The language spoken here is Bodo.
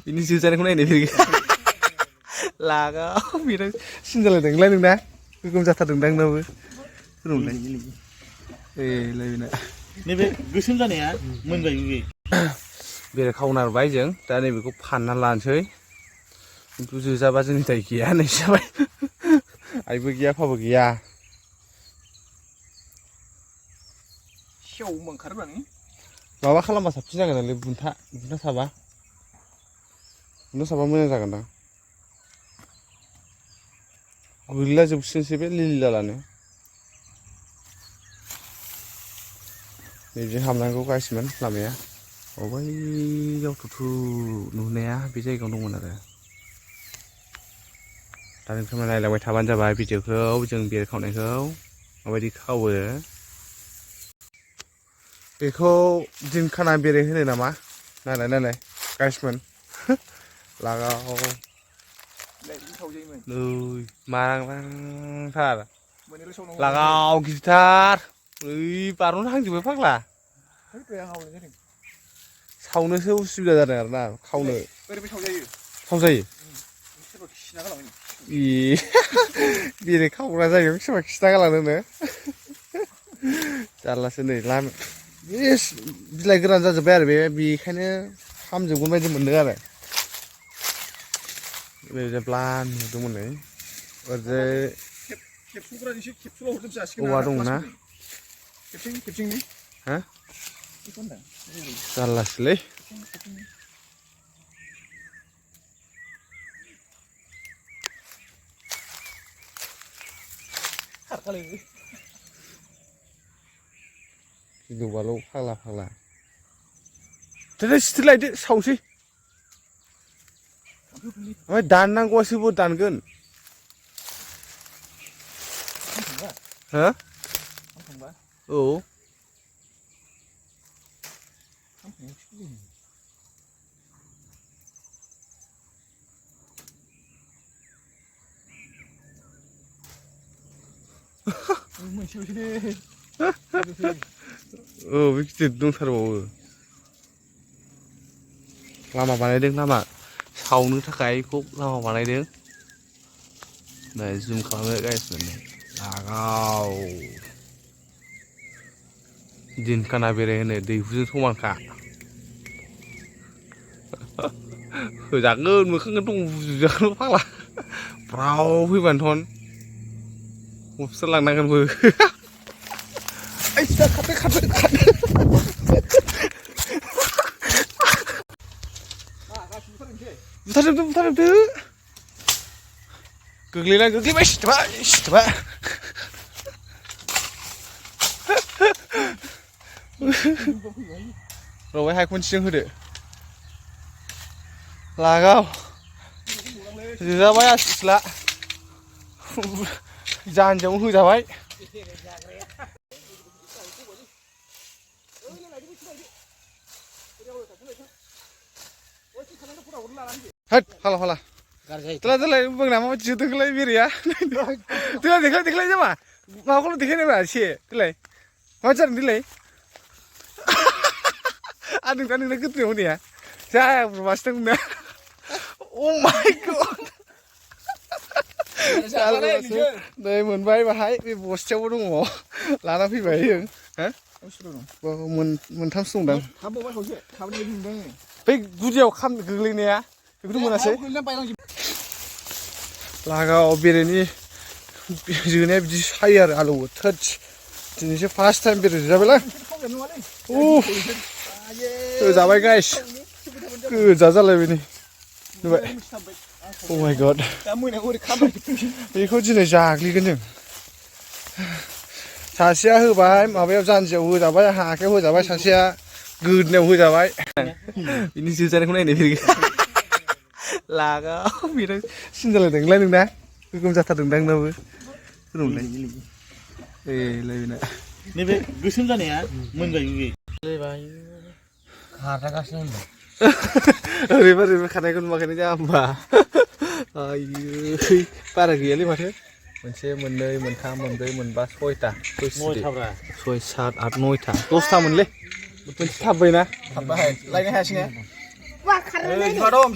बिनि जोजानायखौ नायनो फैगोन लागाव बिराद सिनजालायदोंलाय नोंना गोगोम जाथारदोंदां नोंनाबो रुमलाय लायबिना नैबे गोसोम जानाया मोनबाय बे बेरे खावनारबाय जों दा नैबेखौ फानना लानोसै खिन्थु जोजाबा जोंनि दाय गैया होननायसो जाबाय आइबो गैया फाबो गैया सेव ओंखारबानो माबा खालामबा साबसिन जागोनलै बुन्था साबा मोजां जागोनदां गैला जोबसिनसै बे लिलि लालानो नैबेजों हाबनांगौ गाइसमोन लामाया अबाइयाव थुथु नुहुरनाया बे जायगायाव दंमोन आरो दा नोंथांमोना नायलांबाय थाबानो जाबाय भिडिअखौ जों बेरे खावनायखौ माबायदि खावो बेखौ दिनखाना बेरे होनो नामा नायलाय गाइसमोन लागाव मारांथार लागाव गिदिरथार ओइ बारनो हांजोबबाय फाग्ला सावनोसो उसुबिदा जादों आरो ना खावनो सावजायो ए बेरे खावग्रा जायगायाव सोरबा खिथा गालांनो जारलासो नै लाम बे बिलाइ गोरान जाजोब्बाय आरो बेखायनो हामजोबगोन बायदि मोनदों आरो ब्लान नुदोंमोन नै ओरैजाय औवा दंना हा जारलासोलै गिलु-बालु फाग्ला दे सिथि लायदो सावसै ओमफ्राय दाननांगौआसो बोरै दानगोन हो औ औ बे गिदिर दंथारबावो लामा बानायदों लामा सावनो थाखाय बेखौ लामा बानायदों नै जुम खालामनो गाइसमोन लागाव दिनखाना बेरे होनो दैहुजों समानखा होजागोन मोखांखौ दं बुजुजागोन फाग्ला ब्राव फैबानोथन हस्पिटाल लांनांगोनबो खारदो बुथारजोबदो गोग्लैबाय सिथोबा रबाय हाय खनसेजों होदो लागाव जोजाबाय आसिस्ला जानजियावनो होजाबाय होद फाला देलाय बुंना माबायदि जोदोंलाय बेरेया देलाय जामा माबाखौल' देखायनायब्रा एसे देलाय माबायदि जादों देलाय आरो नोंना गोदोनायाव होनाया जाया मासि दं नोंना अ माय गड नै मोनबाय बाहाय बे बस्थायावबो दङ लाना फैबाय जों मोनथामसो दंदां बै गुदियाव गोग्लैनाया बेखौथ' मोनासै लागाव बेरेनि जोनाया बिदि सायो आरो आलौवो थोद दिनैसो फार्स्ट टाइम बेरे जोजाबायलां जाबाय गाइस गोजा जालायबाय नै नुबाय अ माय गड बेखौ दिनै जाग्लिगोन जों सासेया होबाय माबायाव जानजियाव होजाबाय आखायाव होजाबाय सासेया गोदोनायाव होजाबाय बिनि जोजानायखौ नायनो फैगोन लागाव बिराद सिनजालायदोंलाय नोंना गोगोम जाथारदोंदां नोंनाबो रुमलाय लायबिना नैबे गोसोम जानाया मोनबाय बे खारगासिनो होनदों ओरैबा खारनायखौ नुवाखैनो जा होमबा आयै बारा गैयालै माथो मोनसे मोननै मोनथाम मोनब्रै मोनबा सयथा सय सात आठ नयथा 10थामोनलै मोनसे थाबबायना लायनो हायासै ने वा खारनानै बिमा दं